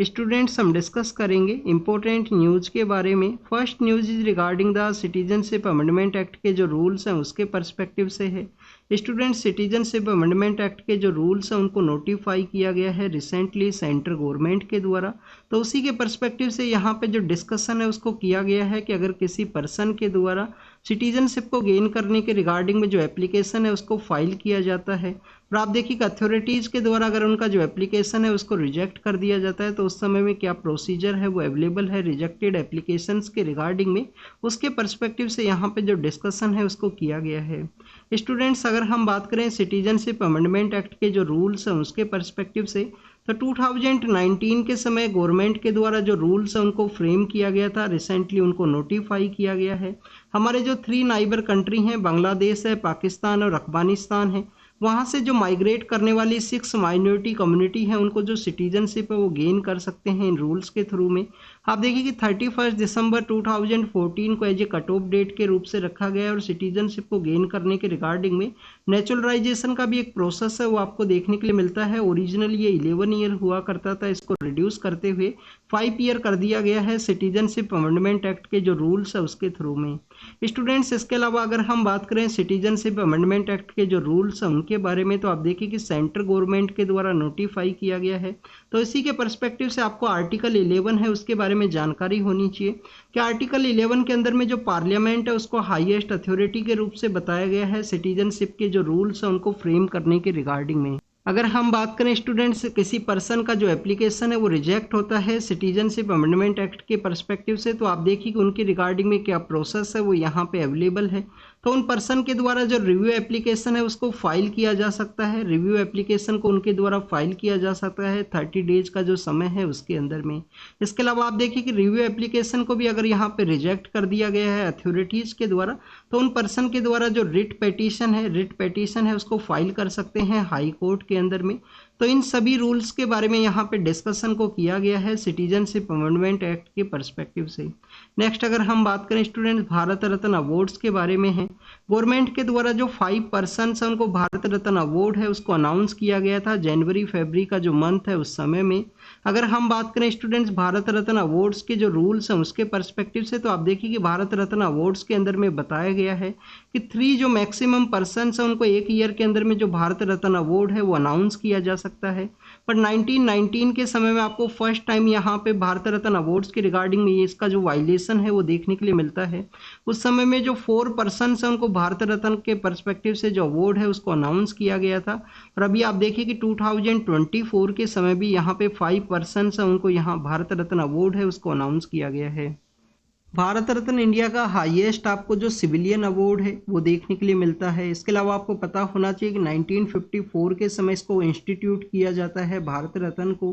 Students हम discuss करेंगे important news के बारे में। First news is regarding the citizenship amendment act के जो रूल्स हैं उसके पर्सपेक्टिव से है। स्टूडेंट्स, सिटीजनशिप अमेंडमेंट एक्ट के जो रूल्स हैं उनको नोटिफाई किया गया है रिसेंटली सेंट्रल गवर्नमेंट के द्वारा। तो उसी के पर्सपेक्टिव से यहाँ पे जो डिस्कशन है उसको किया गया है कि अगर किसी पर्सन के द्वारा सिटीजनशिप को गेन करने के रिगार्डिंग में जो एप्लीकेशन है उसको फाइल किया जाता है और आप देखिए कि अथॉरिटीज़ के द्वारा अगर उनका जो एप्लीकेशन है उसको रिजेक्ट कर दिया जाता है तो उस समय में क्या प्रोसीजर है वो अवेलेबल है रिजेक्टेड एप्लीकेशंस के रिगार्डिंग में, उसके पर्सपेक्टिव से यहाँ पे जो डिस्कशन है उसको किया गया है। स्टूडेंट्स, अगर हम बात करें सिटीजनशिप अमेंडमेंट एक्ट के जो रूल्स हैं उसके पर्सपेक्टिव से, तो 2019 के समय गवर्नमेंट के द्वारा जो रूल्स हैं उनको फ्रेम किया गया था, रिसेंटली उनको नोटिफाई किया गया है। हमारे जो 3 नाइबर कंट्री हैं, बांग्लादेश है, पाकिस्तान और अफगानिस्तान है, वहाँ से जो माइग्रेट करने वाली 6 माइनॉरिटी कम्युनिटी है उनको जो सिटीजनशिप है वो गेन कर सकते हैं इन रूल्स के थ्रू में। आप देखिए कि 31 दिसंबर 2014 को as a cut off date के रूप से रखा गया है और सिटीजनशिप को गेन करने के रिगार्डिंग में नेचुरलाइजेशन का भी एक प्रोसेस है वो आपको देखने के लिए मिलता है। ओरिजिनली ये 11 ईयर हुआ करता था, इसको रिड्यूस करते हुए 5 ईयर कर दिया गया है सिटीजनशिप अमेंडमेंट एक्ट के जो रूल्स है उसके थ्रू में। स्टूडेंट्स, इसके अलावा अगर हम बात करें सिटीजनशिप अमेंडमेंट एक्ट के जो रूल्स हैं उनके बारे में, तो आप देखिए कि सेंट्रल गवर्नमेंट के द्वारा नोटिफाई किया गया है। तो इसी के पर्सपेक्टिव से आपको आर्टिकल 11 है उसके बारे में जानकारी होनी चाहिए कि आर्टिकल 11 के अंदर में जो पार्लियामेंट है उसको हाईएस्ट अथॉरिटी के रूप से बताया गया है सिटीजनशिप के जो रूल्स हैं उनको फ्रेम करने के रिगार्डिंग में। अगर हम बात करें स्टूडेंट्स, किसी पर्सन का जो एप्लीकेशन है वो रिजेक्ट होता है सिटीजनशिप अमेंडमेंट एक्ट के पर्सपेक्टिव से, तो आप देखिए कि उनकी रिगार्डिंग में क्या प्रोसेस है वो यहाँ पे अवेलेबल है। तो उन पर्सन के द्वारा जो रिव्यू एप्लीकेशन है उसको फाइल किया जा सकता है, रिव्यू एप्लीकेशन को उनके द्वारा फाइल किया जा सकता है 30 डेज का जो समय है उसके अंदर में। इसके अलावा आप देखिए कि रिव्यू एप्लीकेशन को भी अगर यहाँ पे रिजेक्ट कर दिया गया है अथॉरिटीज़ के द्वारा, तो उन पर्सन के द्वारा जो रिट पिटीशन है उसको फाइल कर सकते हैं हाई कोर्ट के अंदर में। तो इन सभी रूल्स के बारे में यहाँ पे डिस्कशन को किया गया है सिटीजनशिप अमेंडमेंट एक्ट के पर्सपेक्टिव से। नेक्स्ट अगर हम बात करें स्टूडेंट्स, भारत रत्न अवार्ड्स के बारे में है। गवर्नमेंट के द्वारा जो 5 पर्सन्स हैं उनको भारत रत्न अवार्ड है उसको अनाउंस किया गया था जनवरी फरवरी का जो मंथ है उस समय में। अगर हम बात करें स्टूडेंट्स भारत रत्न अवार्ड्स के जो रूल्स हैं उसके पर्सपेक्टिव से, तो आप देखिए कि भारत रत्न अवार्ड्स के अंदर में बताया गया है कि 3 जो मैक्सिमम पर्सन्स हैं उनको 1 ईयर के अंदर में जो भारत रत्न अवार्ड है वो अनाउंस किया जा सकता है। पर 1919 के समय में आपको फर्स्ट टाइम यहाँ पे भारत रत्न अवार्ड्स के रिगार्डिंग में इसका जो वायलेशन है वो देखने के लिए मिलता है। उस समय में जो 4 पर्सन्स हैं उनको भारत रत्न के पर्सपेक्टिव से जो अवार्ड है उसको अनाउंस किया गया था। और अभी आप देखिए कि 2024 के समय भी यहाँ पे 5 पर्सन्स हैं उनको यहाँ भारत रत्न अवार्ड है उसको अनाउंस किया गया है। भारत रत्न इंडिया का हाईएस्ट आपको जो सिविलियन अवार्ड है वो देखने के लिए मिलता है। इसके अलावा आपको पता होना चाहिए कि 1954 के समय इसको इंस्टीट्यूट किया जाता है भारत रत्न को।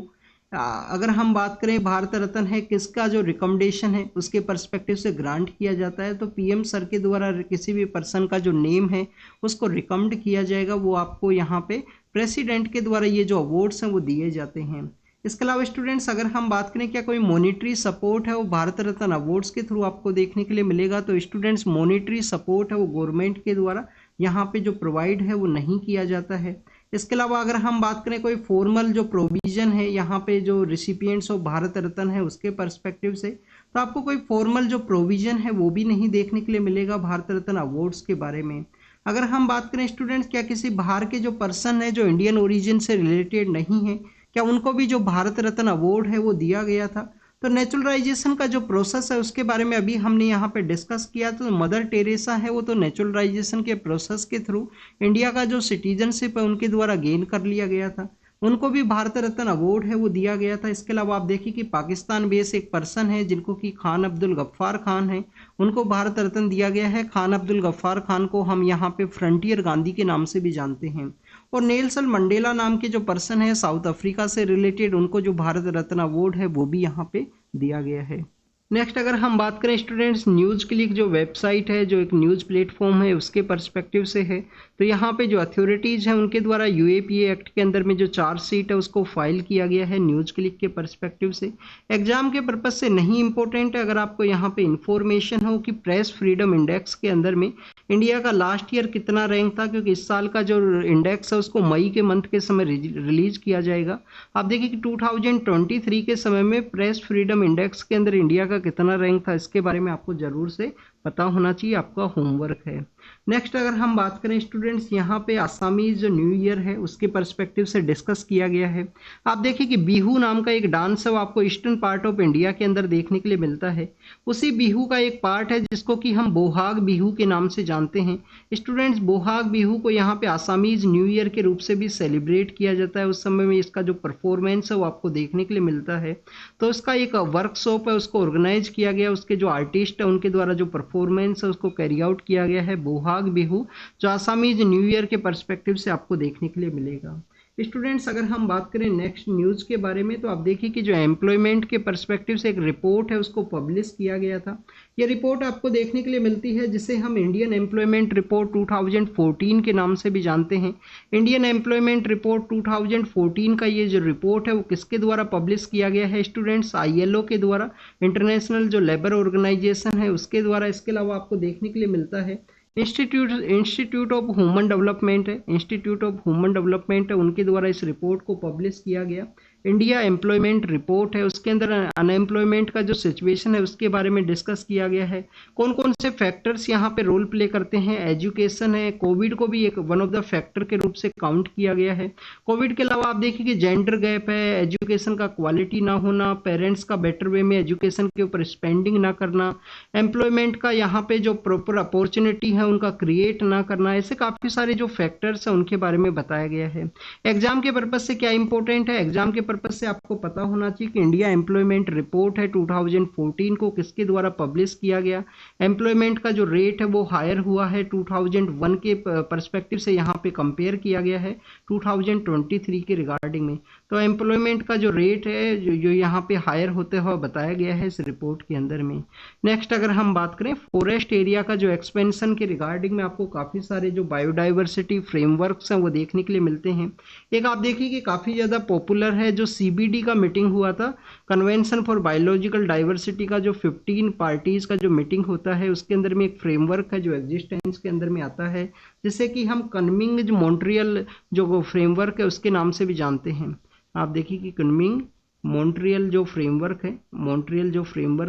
अगर हम बात करें भारत रत्न है किसका जो रिकमेंडेशन है उसके पर्सपेक्टिव से ग्रांट किया जाता है, तो पीएम सर के द्वारा किसी भी पर्सन का जो नेम है उसको रिकमेंड किया जाएगा, वो आपको यहाँ पे प्रेसिडेंट के द्वारा ये जो अवार्ड्स हैं वो दिए जाते हैं। इसके अलावा स्टूडेंट्स अगर हम बात करें क्या कोई मॉनिटरी सपोर्ट है वो भारत रत्न अवार्ड्स के थ्रू आपको देखने के लिए मिलेगा, तो स्टूडेंट्स मॉनिटरी सपोर्ट है वो गवर्नमेंट के द्वारा यहाँ पे जो प्रोवाइड है वो नहीं किया जाता है। इसके अलावा अगर हम बात करें कोई फॉर्मल जो प्रोविजन है यहाँ पे जो रिसिपिएंट्स ऑफ भारत रत्न है उसके पर्सपेक्टिव से, तो आपको कोई फॉर्मल जो प्रोविजन है वो भी नहीं देखने के लिए मिलेगा भारत रत्न अवार्ड्स के बारे में। अगर हम बात करें स्टूडेंट्स क्या किसी बाहर के जो पर्सन है जो इंडियन ओरिजिन से रिलेटेड नहीं है, क्या उनको भी जो भारत रत्न अवार्ड है वो दिया गया था? तो नेचुरलाइजेशन का जो प्रोसेस है उसके बारे में अभी हमने यहाँ पे डिस्कस किया। तो मदर टेरेसा है वो तो नेचुरलाइजेशन के प्रोसेस के थ्रू इंडिया का जो सिटीजनशिप है उनके द्वारा गेन कर लिया गया था, उनको भी भारत रत्न अवार्ड है वो दिया गया था। इसके अलावा आप देखिए कि पाकिस्तान बेस एक पर्सन है जिनको कि खान अब्दुल गफ्फार खान है, उनको भारत रत्न दिया गया है। खान अब्दुल गफ्फार खान को हम यहाँ पे फ्रंटियर गांधी के नाम से भी जानते हैं। और नेल्सन मंडेला नाम के जो पर्सन है साउथ अफ्रीका से रिलेटेड, उनको जो भारत रत्न अवार्ड है वो भी यहाँ पे दिया गया है। नेक्स्ट अगर हम बात करें स्टूडेंट्स, न्यूज़ क्लिक जो वेबसाइट है, जो एक न्यूज़ प्लेटफॉर्म है, उसके पर्सपेक्टिव से है, तो यहाँ पे जो अथॉरिटीज़ हैं उनके द्वारा यूएपीए एक्ट के अंदर में जो चार्जशीट है उसको फाइल किया गया है न्यूज़ क्लिक के पर्सपेक्टिव से। एग्जाम के पर्पज से नहीं इंपॉर्टेंट है, अगर आपको यहाँ पे इंफॉर्मेशन हो कि प्रेस फ्रीडम इंडेक्स के अंदर में इंडिया का लास्ट ईयर कितना रैंक था, क्योंकि इस साल का जो इंडेक्स है उसको मई के मंथ के समय रिलीज किया जाएगा। आप देखिए कि 2023 के समय में प्रेस फ्रीडम इंडेक्स के अंदर इंडिया का कितना रैंक था, इसके बारे में आपको जरूर से पता होना चाहिए, आपका होमवर्क है। नेक्स्ट अगर हम बात करें स्टूडेंट्स, यहाँ पे आसामीज जो न्यू ईयर है उसके पर्सपेक्टिव से डिस्कस किया गया है। आप देखिए कि बिहू नाम का एक डांस है वो आपको ईस्टर्न पार्ट ऑफ इंडिया के अंदर देखने के लिए मिलता है। उसी बिहू का एक पार्ट है जिसको कि हम बोहाग बिहू के नाम से जानते हैं। स्टूडेंट्स, बोहाग बिहू को यहाँ पे आसामीज न्यू ईयर के रूप से भी सेलिब्रेट किया जाता है। उस समय में इसका जो परफॉर्मेंस है वो आपको देखने के लिए मिलता है। तो इसका एक वर्कशॉप है, उसको ऑर्गेनाइज किया गया, उसके जो आर्टिस्ट है उनके द्वारा जो परफॉर्मेंस है उसको कैरी आउट किया गया है बोहाग बिहू, जो आसामीज न्यू ईयर के पर्सपेक्टिव से आपको देखने के लिए मिलेगा। स्टूडेंट्स, अगर हम बात करें नेक्स्ट न्यूज़ के बारे में, तो आप देखिए कि जो एम्प्लॉयमेंट के पर्सपेक्टिव से एक रिपोर्ट है उसको पब्लिश किया गया था। ये रिपोर्ट आपको देखने के लिए मिलती है जिसे हम इंडियन एम्प्लॉयमेंट रिपोर्ट 2014 के नाम से भी जानते हैं। इंडियन एम्प्लॉयमेंट रिपोर्ट 2014 का ये जो रिपोर्ट है वो किसके द्वारा पब्लिश किया गया है स्टूडेंट्स? आईएलओ के द्वारा, इंटरनेशनल जो लेबर ऑर्गेनाइजेशन है उसके द्वारा। इसके अलावा आपको देखने के लिए मिलता है इंस्टीट्यूट ऑफ ह्यूमन डेवलपमेंट है, इंस्टीट्यूट ऑफ ह्यूमन डेवलपमेंट है, उनके द्वारा इस रिपोर्ट को पब्लिश किया गया। इंडिया एम्प्लॉयमेंट रिपोर्ट है, उसके अंदर अनएम्प्लॉयमेंट का जो सिचुएशन है उसके बारे में डिस्कस किया गया है। कौन कौन से फैक्टर्स यहाँ पे रोल प्ले करते हैं? एजुकेशन है, कोविड को भी एक वन ऑफ द फैक्टर के रूप से काउंट किया गया है। कोविड के अलावा आप देखिए कि जेंडर गैप है, एजुकेशन का क्वालिटी ना होना, पेरेंट्स का बेटर वे में एजुकेशन के ऊपर स्पेंडिंग ना करना, एम्प्लॉयमेंट का यहाँ पे जो प्रॉपर अपॉर्चुनिटी है उनका क्रिएट ना करना, ऐसे काफ़ी सारे जो फैक्टर्स हैं उनके बारे में बताया गया है। एग्जाम के पर्पज से क्या इंपॉर्टेंट है? एग्जाम के पर्पज से आपको पता होना चाहिए कि इंडिया एम्प्लॉयमेंट रिपोर्ट है 2014 को किसके द्वारा पब्लिश किया गया। एम्प्लॉयमेंट का जो रेट है वो हायर हुआ है 2001 के पर्सपेक्टिव से, यहाँ पे कंपेयर किया गया है 2023 के रिगार्डिंग में। तो एम्प्लॉयमेंट का जो रेट है जो यहाँ पे हायर होते हुए बताया गया है इस रिपोर्ट के अंदर में। नेक्स्ट अगर हम बात करें फॉरेस्ट एरिया का जो एक्सपेंशन के रिगार्डिंग में, आपको काफ़ी सारे जो बायोडाइवर्सिटी फ्रेमवर्क्स हैं वो देखने के लिए मिलते हैं। एक आप देखिए कि काफ़ी ज़्यादा पॉपुलर है जो CBD का मीटिंग हुआ था, कन्वेंशन फॉर बायोलॉजिकल डाइवर्सिटी का, जो 15 पार्टीज का जो मीटिंग होता है उसके अंदर में एक फ्रेमवर्क है जो एग्जिस्टेंस के अंदर में आता है, जिसे कि हम कन्मिंग मॉन्ट्रियल जो फ्रेमवर्क है उसके नाम से भी जानते हैं। आप देखिए कि कन्मिंग मॉन्ट्रियल जो फ्रेमवर्क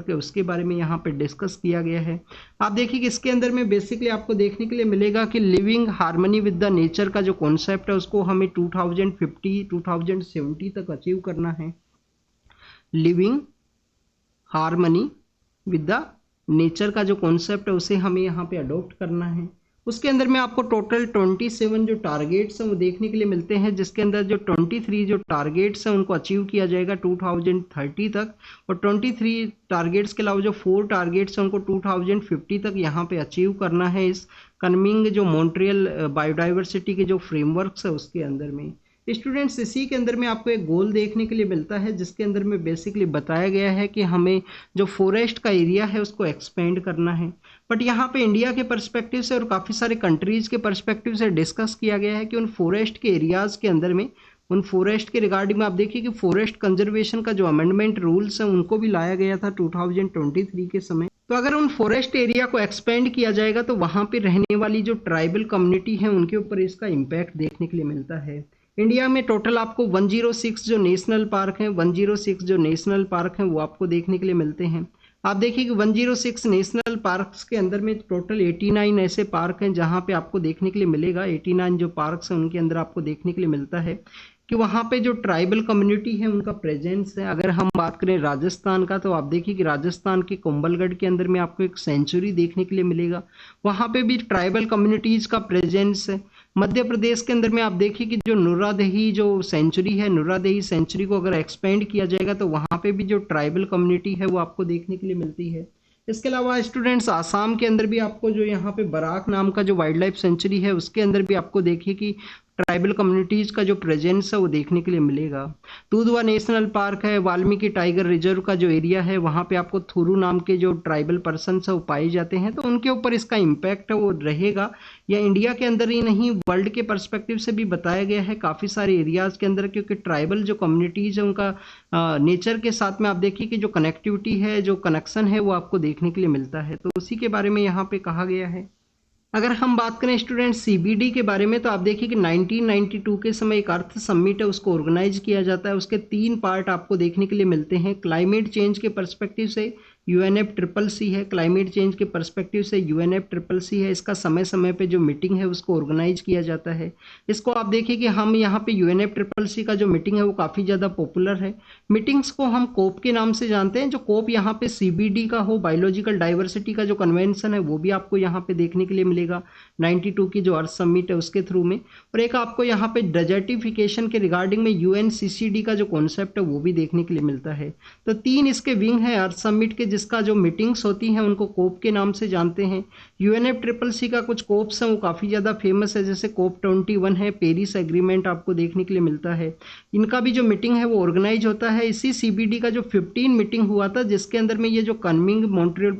है उसके बारे में यहाँ पे डिस्कस किया गया है। आप देखिए कि इसके अंदर में बेसिकली आपको देखने के लिए मिलेगा कि living harmony with the nature का जो कॉन्सेप्ट है उसको हमें 2050-2070 तक अचीव करना है। Living harmony with the nature का जो कॉन्सेप्ट है उसे हमें यहाँ पे अडॉप्ट करना है। उसके अंदर में आपको टोटल 27 जो टारगेट्स हैं वो देखने के लिए मिलते हैं, जिसके अंदर जो 23 जो टारगेट्स हैं उनको अचीव किया जाएगा 2030 तक, और 23 टारगेट्स के अलावा जो 4 टारगेट्स हैं उनको 2050 तक यहाँ पे अचीव करना है इस कन्मिंग जो मॉन्ट्रियल बायोडाइवर्सिटी के जो फ्रेमवर्क्स है उसके अंदर में। स्टूडेंट्स, इसी के अंदर में आपको एक गोल देखने के लिए मिलता है जिसके अंदर में बेसिकली बताया गया है कि हमें जो फॉरेस्ट का एरिया है उसको एक्सपेंड करना है। बट यहाँ पे इंडिया के पर्सपेक्टिव से और काफ़ी सारे कंट्रीज के पर्सपेक्टिव से डिस्कस किया गया है कि उन फॉरेस्ट के एरियाज के अंदर में, उन फॉरेस्ट के रिगार्डिंग में आप देखिए कि फॉरेस्ट कंजर्वेशन का जो अमेंडमेंट रूल्स हैं उनको भी लाया गया था 2023 के समय। तो अगर उन फॉरेस्ट एरिया को एक्सपेंड किया जाएगा तो वहाँ पे रहने वाली जो ट्राइबल कम्युनिटी है उनके ऊपर इसका इम्पैक्ट देखने के लिए मिलता है। इंडिया में टोटल आपको 106 जो नेशनल पार्क हैं, 106 जो नेशनल पार्क हैं वो आपको देखने के लिए मिलते हैं। आप देखिए कि 106 नेशनल पार्क्स के अंदर में टोटल 89 ऐसे पार्क हैं जहां पे आपको देखने के लिए मिलेगा, 89 जो पार्क्स हैं उनके अंदर आपको देखने के लिए मिलता है कि वहाँ पे जो ट्राइबल कम्युनिटी है उनका प्रेजेंस है। अगर हम बात करें राजस्थान का, तो आप देखिए कि राजस्थान के कुंभलगढ़ के अंदर में आपको एक सेंचुरी देखने के लिए मिलेगा, वहाँ पे भी ट्राइबल कम्युनिटीज़ का प्रेजेंस है। मध्य प्रदेश के अंदर में आप देखिए कि जो नुरादेही जो सेंचुरी है, नुरादेही सेंचुरी को अगर एक्सपेंड किया जाएगा तो वहाँ पे भी जो ट्राइबल कम्युनिटी है वो आपको देखने के लिए मिलती है। इसके अलावा स्टूडेंट्स, आसाम के अंदर भी आपको जो यहाँ पे बराक नाम का जो वाइल्ड लाइफ सेंचुरी है उसके अंदर भी आपको देखिए कि ट्राइबल कम्युनिटीज़ का जो प्रेजेंस है वो देखने के लिए मिलेगा। दुधवा नेशनल पार्क है, वाल्मीकि टाइगर रिजर्व का जो एरिया है वहाँ पे आपको थुरु नाम के जो ट्राइबल पर्सन है वो पाए जाते हैं, तो उनके ऊपर इसका इम्पैक्ट है वो रहेगा। या इंडिया के अंदर ही नहीं, वर्ल्ड के पर्सपेक्टिव से भी बताया गया है काफ़ी सारे एरियाज़ के अंदर, क्योंकि ट्राइबल जो कम्युनिटीज़ है उनका नेचर के साथ में आप देखिए कि जो कनेक्टिविटी है, जो कनेक्शन है वो आपको देखने के लिए मिलता है, तो उसी के बारे में यहाँ पे कहा गया है। अगर हम बात करें स्टूडेंट सीबीडी के बारे में, तो आप देखिए कि 1992 के समय एक अर्थ समिट है उसको ऑर्गेनाइज किया जाता है। उसके 3 पार्ट आपको देखने के लिए मिलते हैं। क्लाइमेट चेंज के पर्सपेक्टिव से UNFCCC है, क्लाइमेट चेंज के पर्सपेक्टिव से UNFCCC है। इसका समय समय पे जो मीटिंग है उसको ऑर्गेनाइज किया जाता है। इसको आप देखिए कि हम यहाँ पे UNFCCC का जो मीटिंग है वो काफ़ी ज़्यादा पॉपुलर है। मीटिंग्स को हम कोप के नाम से जानते हैं। जो कोप यहाँ पे CBD का हो, बायोलॉजिकल डाइवर्सिटी का जो कन्वेंशन है वो भी आपको यहाँ पे देखने के लिए मिलेगा 92 की जो अर्थ समिट है उसके थ्रू में। और एक आपको यहाँ पे डेजर्टिफिकेशन के रिगार्डिंग में UNCCD का जो कॉन्सेप्ट है वो भी देखने के लिए मिलता है। तो 3 इसके विंग है अर्थ समिट के, जिसका जो मीटिंग्स होती हैं उनको कोप के नाम से जानते हैं। UNFCCC का कुछ कोप्स हैं वो काफ़ी ज़्यादा फेमस है, जैसे कोप 21 है, पेरिस एग्रीमेंट आपको देखने के लिए मिलता है। इनका भी जो मीटिंग है वो ऑर्गेनाइज होता है। इसी CBD का जो 15 मीटिंग हुआ था, जिसके अंदर में ये जो कन्मिंग मॉन्ट्रियल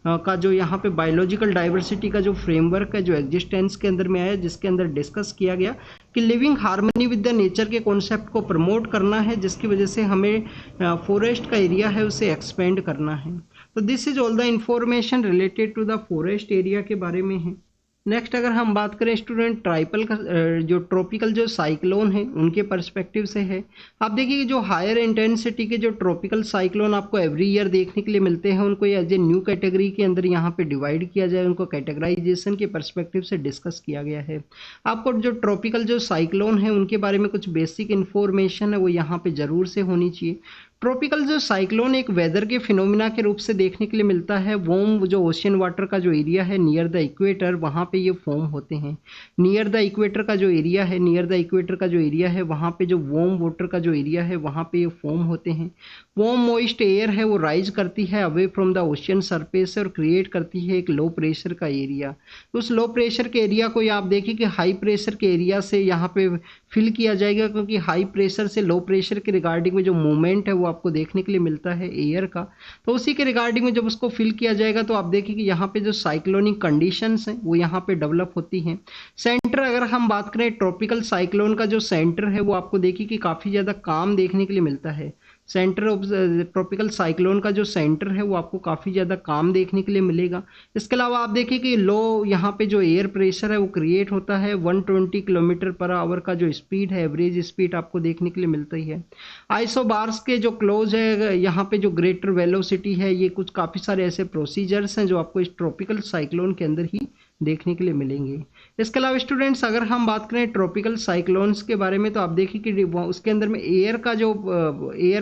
का जो यहाँ पे बायोलॉजिकल डाइवर्सिटी का जो फ्रेमवर्क है जो एग्जिस्टेंस के अंदर में आया, जिसके अंदर डिस्कस किया गया कि living harmony with the nature के कॉन्सेप्ट को प्रमोट करना है, जिसकी वजह से हमें फॉरेस्ट का एरिया है उसे एक्सपेंड करना है। तो this is all the information related to the forest area के बारे में है। नेक्स्ट अगर हम बात करें स्टूडेंट ट्राइपल का जो ट्रॉपिकल जो साइक्लोन है उनके पर्सपेक्टिव से है। आप देखिए कि जो हायर इंटेंसिटी के जो ट्रॉपिकल साइक्लोन आपको एवरी ईयर देखने के लिए मिलते हैं, उनको एज ए न्यू कैटेगरी के अंदर यहाँ पे डिवाइड किया जाए, उनको कैटेगराइजेशन के पर्सपेक्टिव से डिस्कस किया गया है। आपको जो ट्रॉपिकल जो साइक्लोन है उनके बारे में कुछ बेसिक इन्फॉर्मेशन है वो यहाँ पे ज़रूर से होनी चाहिए। ट्रॉपिकल जो साइक्लोन एक वेदर के फिनोमिना के रूप से देखने के लिए मिलता है। वार्म जो ओशियन वाटर का जो एरिया है नियर द इक्वेटर, वहाँ पे ये फॉर्म होते हैं। नियर द इक्वेटर का जो एरिया है, नियर द इक्वेटर का जो एरिया है वहाँ पे जो वार्म वाटर का जो एरिया है वहाँ पे ये फॉर्म होते हैं। वार्म मॉइस्ट एयर है वो राइज करती है away from the ocean surface और क्रिएट करती है एक लो प्रेशर का एरिया। तो उस लो प्रेशर के एरिया को आप देखिए कि हाई प्रेशर के एरिया से यहाँ पे फिल किया जाएगा, क्योंकि हाई प्रेशर से लो प्रेशर के रिगार्डिंग में जो मूवमेंट है वो आपको देखने के लिए मिलता है एयर का। तो उसी के रिगार्डिंग में जब उसको फिल किया जाएगा तो आप देखिए कि यहाँ पे जो साइक्लोनिक कंडीशंस हैं वो यहाँ पे डेवलप होती हैं। सेंटर अगर हम बात करें ट्रॉपिकल साइक्लोन का जो सेंटर है वो आपको देखिए कि काफ़ी ज़्यादा काम देखने के लिए मिलता है। सेंटर ऑफ ट्रॉपिकल साइक्लोन का जो सेंटर है वो आपको काफ़ी ज़्यादा काम देखने के लिए मिलेगा। इसके अलावा आप देखिए कि लो यहाँ पे जो एयर प्रेशर है वो क्रिएट होता है। 120 किलोमीटर पर आवर का जो स्पीड है, एवरेज स्पीड आपको देखने के लिए मिलती है। आइसोबार्स के जो क्लोज है यहाँ पे जो ग्रेटर वेलोसिटी है, ये कुछ काफ़ी सारे ऐसे प्रोसीजर्स हैं जो आपको इस ट्रॉपिकल साइक्लोन के अंदर ही देखने के लिए मिलेंगे। इसके अलावा स्टूडेंट्स अगर हम बात करें ट्रॉपिकल साइक्लोन्स के बारे में, तो आप देखिए कि उसके अंदर में एयर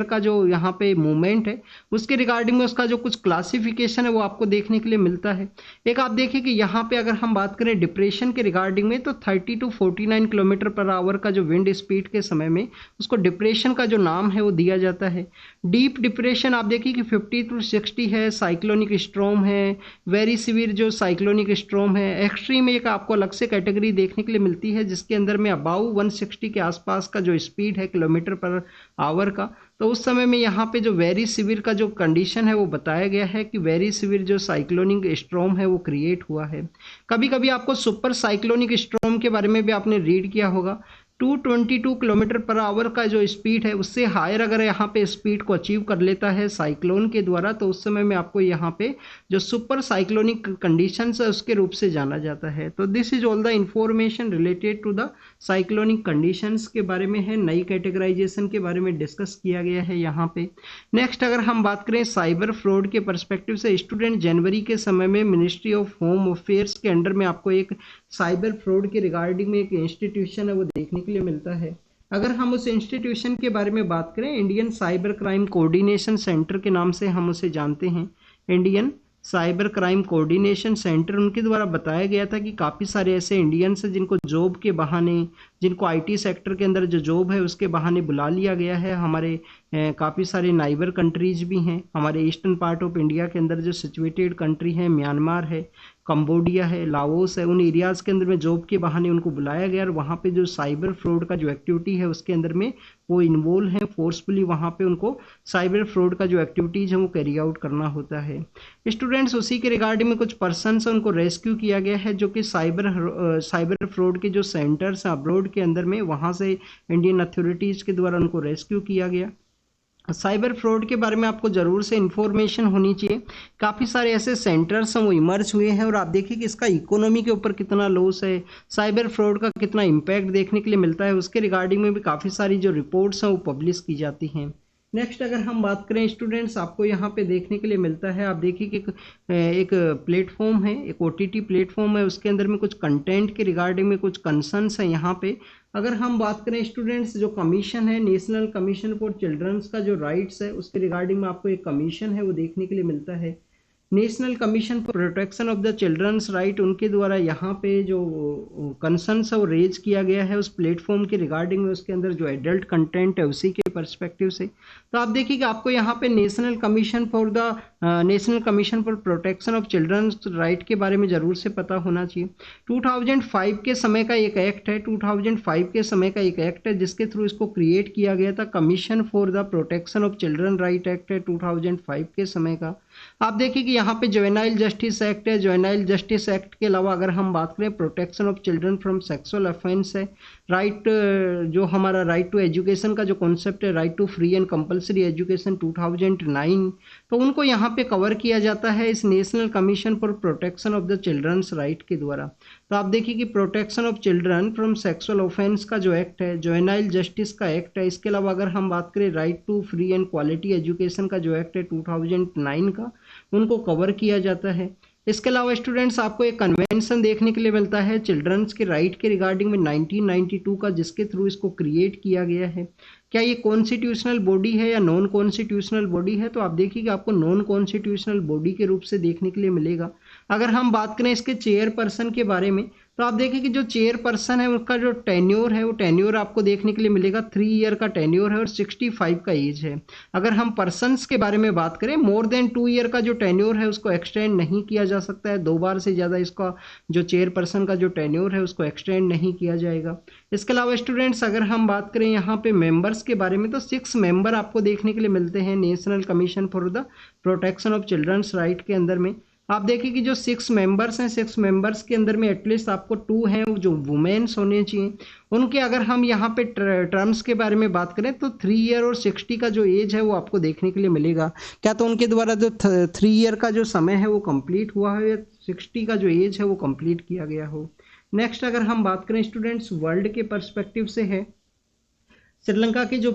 का जो यहाँ पे मूवमेंट है उसके रिगार्डिंग में उसका जो कुछ क्लासिफिकेशन है वो आपको देखने के लिए मिलता है। एक आप देखिए कि यहाँ पे अगर हम बात करें डिप्रेशन के रिगार्डिंग में, तो 30 to 49 किलोमीटर पर आवर का जो विंड स्पीड के समय में उसको डिप्रेशन का जो नाम है वो दिया जाता है। डीप डिप्रेशन आप देखिए कि 50 to 60 है। साइक्लोनिक स्ट्रॉम है, वेरी सीवियर जो साइक्लोनिक स्ट्रॉम है। एक्सट्रीम एक आपको अलग से कैटेगरी देखने के लिए मिलती है जिसके अंदर में अबाउ 160 के आसपास का जो स्पीड है किलोमीटर पर आवर का, तो उस समय में यहाँ पे जो वेरी सिवियर का जो कंडीशन है वो बताया गया है कि वेरी सिवियर जो साइक्लोनिक स्ट्रॉम है वो क्रिएट हुआ है। कभी कभी आपको सुपर साइक्लोनिक स्ट्रॉम के बारे में भी आपने रीड किया होगा। 222 किलोमीटर पर आवर का जो स्पीड है उससे हायर अगर यहाँ पे स्पीड को अचीव कर लेता है साइक्लोन के द्वारा, तो उस समय में आपको यहाँ पे जो सुपर साइक्लोनिक कंडीशंस है उसके रूप से जाना जाता है। तो this is all the information related to the cyclonic conditions के बारे में है। नई कैटेगराइजेशन के बारे में डिस्कस किया गया है यहाँ पे। नेक्स्ट अगर हम बात करें साइबर फ्रॉड के परस्पेक्टिव से, स्टूडेंट जनवरी के समय में मिनिस्ट्री ऑफ होम अफेयर्स के अंडर में आपको एक साइबर फ्रॉड के रिगार्डिंग में एक इंस्टीट्यूशन है वो देखने के लिए मिलता है। अगर हम उस इंस्टीट्यूशन के बारे में बात करें, Indian cyber crime coordination centre के नाम से हम उसे जानते हैं। Indian cyber crime coordination centre, उनके द्वारा बताया गया था कि काफ़ी सारे ऐसे इंडियंस हैं जिनको जॉब के बहाने जिनको आईटी सेक्टर के अंदर जो जॉब है उसके बहाने बुला लिया गया है। हमारे काफ़ी सारे नाइबर कंट्रीज भी हैं, हमारे ईस्टर्न पार्ट ऑफ इंडिया के अंदर जो सिचुएटेड कंट्री है, म्यांमार है, कंबोडिया है, लाओस है, उन एरियाज़ के अंदर में जॉब के बहाने उनको बुलाया गया और वहाँ पे जो साइबर फ्रॉड का जो एक्टिविटी है उसके अंदर में वो इन्वॉल्व है। फोर्सफुली वहाँ पे उनको साइबर फ्रॉड का जो एक्टिविटीज़ है वो कैरी आउट करना होता है। स्टूडेंट्स, उसी के रिगार्डिंग में कुछ पर्सनस उनको रेस्क्यू किया गया है जो कि साइबर फ्रॉड के जो सेंटर्स हैं अब्रॉड के अंदर में, वहाँ से इंडियन अथॉरिटीज़ के द्वारा उनको रेस्क्यू किया गया। साइबर फ्रॉड के बारे में आपको ज़रूर से इन्फॉर्मेशन होनी चाहिए। काफ़ी सारे ऐसे सेंटर्स हैं वो इमर्ज हुए हैं और आप देखिए कि इसका इकोनॉमी के ऊपर कितना लॉस है, साइबर फ्रॉड का कितना इम्पैक्ट देखने के लिए मिलता है, उसके रिगार्डिंग में भी काफ़ी सारी जो रिपोर्ट्स हैं वो पब्लिश की जाती हैं। नेक्स्ट अगर हम बात करें स्टूडेंट्स, आपको यहाँ पे देखने के लिए मिलता है, आप देखिए कि एक प्लेटफॉर्म है, एक ओटीटी प्लेटफॉर्म है, उसके अंदर में कुछ कंटेंट के रिगार्डिंग में कुछ कंसर्न्स हैं यहाँ पे। अगर हम बात करें स्टूडेंट्स, जो कमीशन है, नेशनल कमीशन फॉर चिल्ड्रंस का जो राइट्स है उसके रिगार्डिंग में आपको एक कमीशन है वो देखने के लिए मिलता है। National commission for protection of the childrens right, उनके द्वारा यहाँ पे जो कंसर्न्स है वो रेज किया गया है उस प्लेटफॉर्म के रिगार्डिंग में, उसके अंदर जो एडल्ट कंटेंट है उसी के पर्सपेक्टिव से। तो आप देखिए कि आपको यहाँ पे national commission for protection of childrens right के बारे में ज़रूर से पता होना चाहिए। 2005 के समय का एक एक्ट है, 2005 के समय का एक एक्ट है जिसके थ्रू इसको क्रिएट किया गया था। Commission for the protection of children right act है 2005 के समय का। आप देखिए कि यहाँ पे जुवेनाइल जस्टिस एक्ट है। जुवेनाइल जस्टिस एक्ट के अलावा अगर हम बात करें protection of children from sexual offence है, राइट जो हमारा राइट टू एजुकेशन का जो कॉन्सेप्ट है, right to free and compulsory education 2009, तो उनको यहाँ पे कवर किया जाता है इस national commission for protection of the childrens right के द्वारा। तो आप देखिए कि protection of children from sexual offense का जो एक्ट है, जुवेनाइल जस्टिस का एक्ट है, इसके अलावा अगर हम बात करें right to free and quality education का जो एक्ट है 2009 का, उनको कवर किया जाता है। इसके अलावा स्टूडेंट्स, आपको एक कन्वेंशन देखने के लिए मिलता है चिल्ड्रंस के राइट के रिगार्डिंग में 1992 का, जिसके थ्रू इसको क्रिएट किया गया है। क्या ये कॉन्स्टिट्यूशनल बॉडी है या नॉन कॉन्स्टिट्यूशनल बॉडी है? तो आप देखिए कि आपको नॉन कॉन्स्टिट्यूशनल बॉडी के रूप से देखने के लिए मिलेगा। अगर हम बात करें इसके चेयरपर्सन के बारे में, तो आप देखिए कि जो चेयरपर्सन है उसका जो टेन्योर है वो टेन्योर आपको देखने के लिए मिलेगा 3 ईयर का टेन्योर है और 65 का एज है। अगर हम पर्सन्स के बारे में बात करें, मोर देन 2 ईयर का जो टेन्योर है उसको एक्सटेंड नहीं किया जा सकता है, 2 बार से ज़्यादा इसका जो चेयरपर्सन का जो टेन्योर है उसको एक्सटेंड नहीं किया जाएगा। इसके अलावा स्टूडेंट्स, अगर हम बात करें यहाँ पे मेंबर्स के बारे में, तो 6 मेंबर आपको देखने के लिए मिलते हैं national commission for the protection of childrens right के अंदर में। आप देखिए कि जो 6 मेंबर्स हैं, 6 मेंबर्स के अंदर में एटलीस्ट आपको 2 हैं जो वुमेन्स होने चाहिए। उनके अगर हम यहाँ पे टर्म्स के बारे में बात करें तो 3 ईयर और 60 का जो एज है वो आपको देखने के लिए मिलेगा। क्या तो उनके द्वारा जो 3 ईयर का जो समय है वो कंप्लीट हुआ है या 60 का जो एज है वो कंप्लीट किया गया हो। नेक्स्ट अगर हम बात करें स्टूडेंट्स, वर्ल्ड के पर्सपेक्टिव से है, श्रीलंका के जो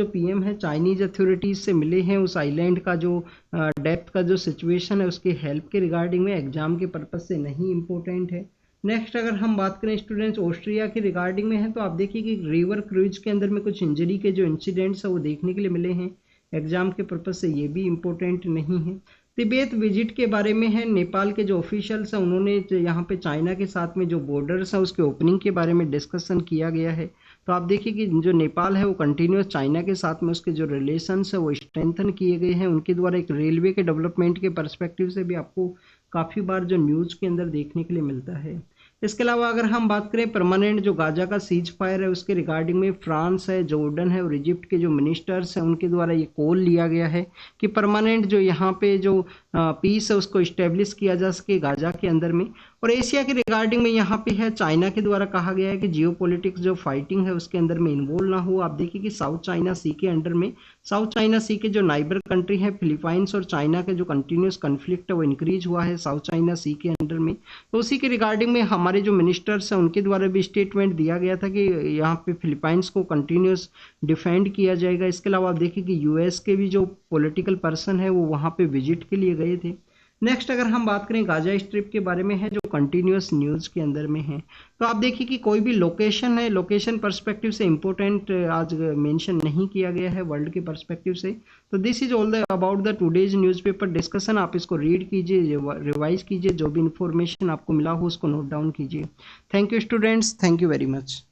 पीएम है चाइनीज अथॉरिटीज़ से मिले हैं, उस आइलैंड का जो डेप्थ का जो सिचुएशन है उसके हेल्प के रिगार्डिंग में, एग्जाम के पर्पज से नहीं इम्पोर्टेंट है। नेक्स्ट अगर हम बात करें स्टूडेंट्स, ऑस्ट्रिया के रिगार्डिंग में है, तो आप देखिए कि रिवर क्रूज के अंदर में कुछ इंजरी के जो इंसिडेंट्स है वो देखने के लिए मिले हैं, एग्जाम के पर्पज से ये भी इम्पोर्टेंट नहीं है। तिब्बत विजिट के बारे में है, नेपाल के जो ऑफिशियल्स हैं उन्होंने यहाँ पे चाइना के साथ में जो बॉर्डर्स हैं उसके ओपनिंग के बारे में डिस्कशन किया गया है। तो आप देखिए कि जो नेपाल है वो कंटिन्यूस चाइना के साथ में उसके जो रिलेशंस है वो स्ट्रेंथन किए गए हैं। उनके द्वारा एक रेलवे के डेवलपमेंट के पर्सपेक्टिव से भी आपको काफ़ी बार जो न्यूज़ के अंदर देखने के लिए मिलता है। इसके अलावा अगर हम बात करें परमानेंट जो गाजा का सीज फायर है उसके रिगार्डिंग में, फ्रांस है, जॉर्डन है और इजिप्ट के जो मिनिस्टर्स हैं उनके द्वारा ये कॉल लिया गया है कि परमानेंट जो यहाँ पे जो पीस है उसको इस्टेब्लिश किया जा सके गाजा के अंदर में। और एशिया के रिगार्डिंग में यहाँ पे है, चाइना के द्वारा कहा गया है कि जियोपॉलिटिक्स जो फाइटिंग है उसके अंदर में इन्वॉल्व ना हो। आप देखिए कि साउथ चाइना सी के अंडर में, साउथ चाइना सी के जो नाइबर कंट्री है फिलीपाइंस और चाइना के जो कंटिन्यूस कन्फ्लिक्ट है वो इंक्रीज हुआ है साउथ चाइना सी के अंडर में। तो उसी के रिगार्डिंग में हमारे जो मिनिस्टर्स हैं उनके द्वारा भी स्टेटमेंट दिया गया था कि यहाँ पे फिलीपाइंस को कंटिन्यूस डिफेंड किया जाएगा। इसके अलावा आप देखिए कि यूएस के भी जो पॉलिटिकल पर्सन है वो वहाँ पे विजिट के लिए गए थे। नेक्स्ट अगर हम बात करें गाजा स्ट्रिप के बारे में है, जो कंटिन्यूस न्यूज़ के अंदर में है, तो आप देखिए कि कोई भी लोकेशन है, लोकेशन पर्सपेक्टिव से इम्पोर्टेंट आज मेंशन नहीं किया गया है वर्ल्ड के पर्सपेक्टिव से। तो this is all the about the today's newspaper discussion. आप इसको रीड कीजिए, रिवाइज कीजिए, जो भी इंफॉर्मेशन आपको मिला हो उसको नोट डाउन कीजिए। Thank you students, thank you very much.